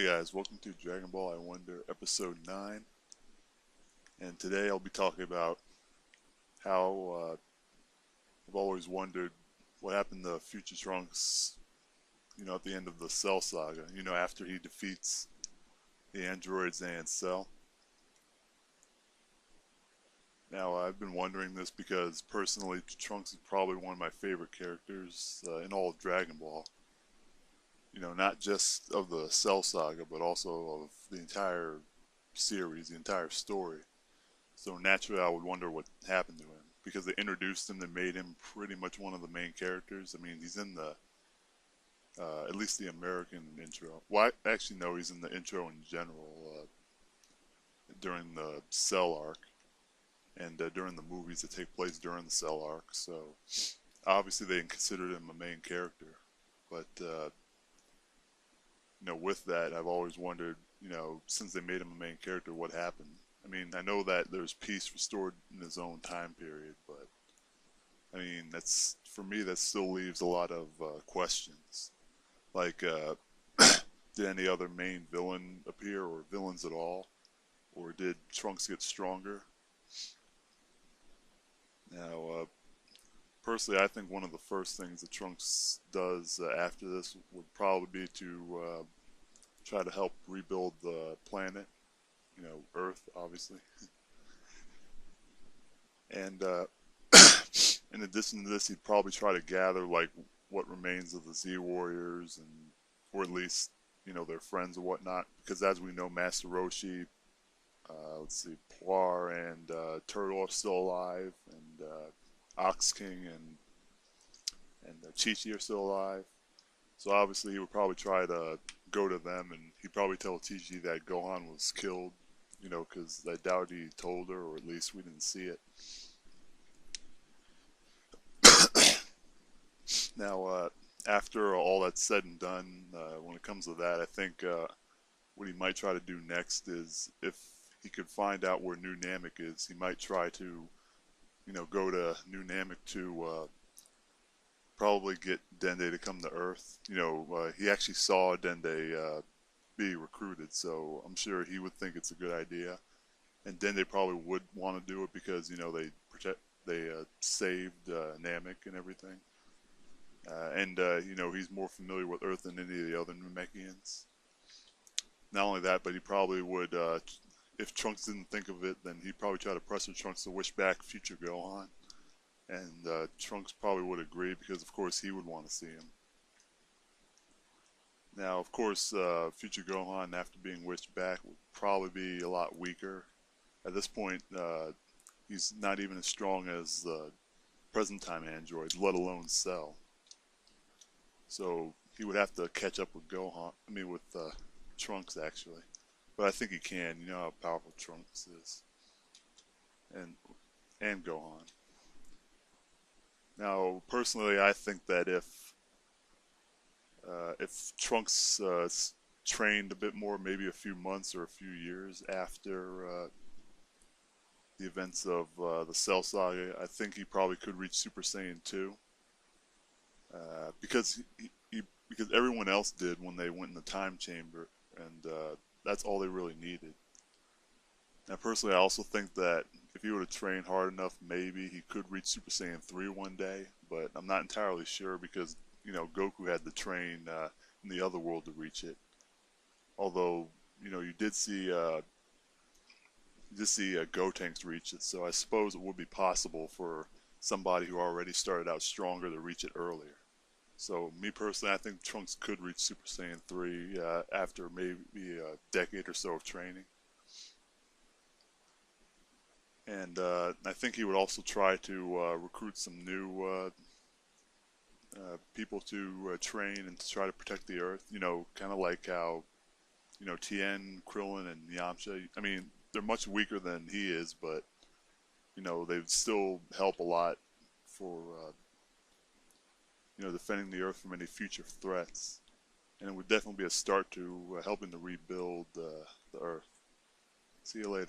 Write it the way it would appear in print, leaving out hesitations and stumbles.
Hey guys, welcome to Dragonball I Wonder Episode 9. And today I'll be talking about how I've always wondered what happened to Future Trunks, at the end of the Cell Saga, after he defeats the androids and Cell. Now, I've been wondering this because personally, Trunks is probably one of my favorite characters in all of Dragon Ball. Not just of the Cell Saga, but also of the entire series, the entire story. So naturally, I would wonder what happened to him because they introduced him and made him pretty much one of the main characters. I mean, he's in the at least the American intro. Well, actually, no, he's in the intro in general during the Cell arc and during the movies that take place during the Cell arc. So obviously, they considered him a main character, but with that, I've always wondered, since they made him a main character, what happened? I mean, I know that there's peace restored in his own time period, but I mean, that's for me, that still leaves a lot of questions. Like, did any other main villain appear, or villains at all, or did Trunks get stronger? Now, personally, I think one of the first things that Trunks does after this would probably be to try to help rebuild the planet, Earth, obviously. And in addition to this, he'd probably try to gather like what remains of the Z Warriors, and or at least their friends and whatnot. Because as we know, Master Roshi, let's see, Poir and Turtle are still alive, and Ox King and Chi-Chi are still alive. So obviously, he would probably try to go to them, and he'd probably tell Chi-Chi that Gohan was killed. Because I doubt he told her, or at least we didn't see it. Now, after all that's said and done, when it comes to that, I think what he might try to do next is, if he could find out where New Namek is, he might try to, go to New Namek to probably get Dende to come to Earth. He actually saw Dende be recruited, so I'm sure he would think it's a good idea. And Dende probably would want to do it because they saved Namek and everything. And he's more familiar with Earth than any of the other Namekians. Not only that, but he probably would, if Trunks didn't think of it, then he'd probably try to pressure Trunks to wish back future Gohan. And Trunks probably would agree because, of course, he would want to see him. Now, of course, future Gohan, after being wished back, would probably be a lot weaker. At this point, he's not even as strong as the present time androids, let alone Cell. So he would have to catch up with with Trunks, actually. But I think he can. You know how powerful Trunks is, and Gohan. Now, personally, I think that if Trunks trained a bit more, maybe a few months or a few years after the events of the Cell Saga, I think he probably could reach Super Saiyan 2. Because because everyone else did when they went in the time chamber, and that's all they really needed. Now, personally, I also think that if he would have trained hard enough, maybe he could reach Super Saiyan 3 one day, but I'm not entirely sure because, Goku had to train in the other world to reach it. Although, you did see Gotenks reach it, so I suppose it would be possible for somebody who already started out stronger to reach it earlier. So, me personally, I think Trunks could reach Super Saiyan 3 after maybe a decade or so of training. And I think he would also try to recruit some new people to train and to try to protect the Earth. Kind of like how, Tien, Krillin, and Yamcha. I mean, they're much weaker than he is, but they still help a lot for defending the Earth from any future threats. And it would definitely be a start to helping to rebuild the Earth. See you later.